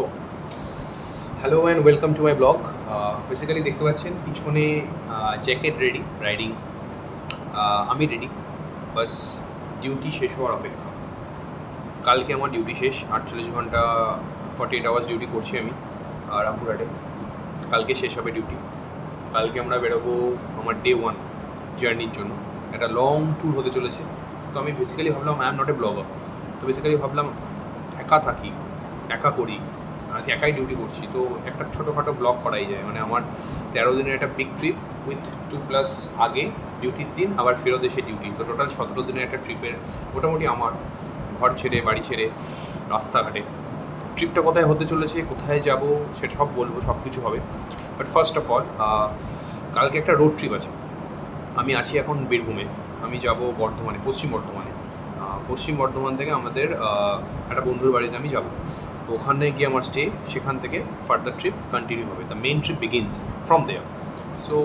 O hello and welcome to my blog. Basically দেখতে পাচ্ছেন পিছনে জ্যাকেট রেডি, রাইডিং আমি রেডি, বাস ডিউটি শেষ হওয়ার অপেক্ষা। কালকে আমার ডিউটি শেষ, 48 ঘন্টা 48 আওয়ার্স ডিউটি করছি আমি রামপুরহাটে। কালকে শেষ হবে ডিউটি। কালকে আমরা বেরোবো আমার ডে 1 জার্নির জন্য। একটা লং ট্যুর হতে চলেছে। তো আমি বেসিক্যালি ভাবলাম I am not a blogger, তো বেসিক্যালি ভাবলাম একা থাকি, একা করি, আজকে একাই ডিউটি করছি, তো একটা ছোটোখাটো ব্লগ করাই যায়। মানে আমার 13 দিনের একটা বিগ ট্রিপ উইথ 2+ আগে ডিউটির দিন, আবার ফেরত এসে ডিউটি, তো টোটাল 17 দিনের একটা ট্রিপের মোটামুটি আমার ঘর ছেড়ে বাড়ি ছেড়ে রাস্তাঘাটে ট্রিপটা কোথায় হতে চলেছে, কোথায় যাব সেটা সব বলবো, সব কিছু হবে। বাট ফার্স্ট অফ অল কালকে একটা রোড ট্রিপ আছে। আমি আছি এখন বীরভূমে, আমি যাব বর্ধমানে, পশ্চিম বর্ধমান থেকে আমাদের একটা বন্ধুর বাড়িতে আমি যাব। তো ওখানে গিয়ে আমার স্টে, সেখান থেকে ফার্দার ট্রিপ কন্টিনিউ হবে। The main trip begins from there. So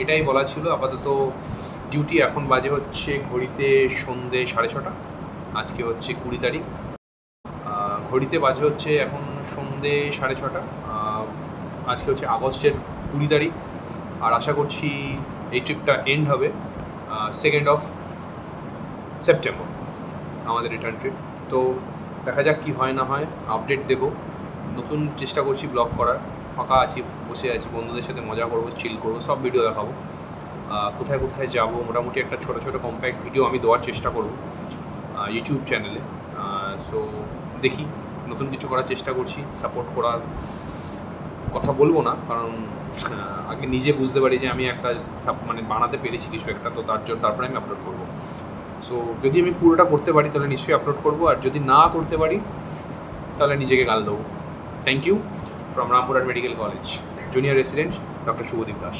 এটাই বলা ছিল। আপাতত ডিউটি এখন বাজে হচ্ছে ঘড়িতে সন্ধ্যে 6:30। আজকে হচ্ছে 20 তারিখ। ঘড়িতে বাজে হচ্ছে এখন সন্ধ্যে 6:30। আজকে হচ্ছে আগস্টের 20 তারিখ। আর আশা করছি এই ট্রিপটা এন্ড হবে 2nd সেপ্টেম্বর, আমাদের রিটার্ন ট্রিপ। তো দেখা যাক কী হয় না হয়, আপডেট দেবো। নতুন চেষ্টা করছি ব্লগ করার, ফাঁকা আছি, বসে আছি, বন্ধুদের সাথে মজা করবো, চিল করবো, সব ভিডিও দেখাবো। কোথায় কোথায় যাব মোটামুটি একটা ছোটো ছোটো কম্প্যাক্ট ভিডিও আমি দেওয়ার চেষ্টা করবো ইউটিউব চ্যানেলে। সো দেখি, নতুন কিছু করার চেষ্টা করছি। সাপোর্ট করার কথা বলবো না, কারণ আগে নিজে বুঝতে পারি যে আমি একটা মানে বানাতে পেরেছি কিছু একটা, তো তারপরে আমি আপলোড করবো। সো যদি আমি পুরোটা করতে পারি তাহলে নিশ্চয়ই আপলোড করবো, আর যদি না করতে পারি তাহলে নিজেকে গাল দেবো। Thank you from Rampurhat medical college, junior resident doctor Shubhadip Das.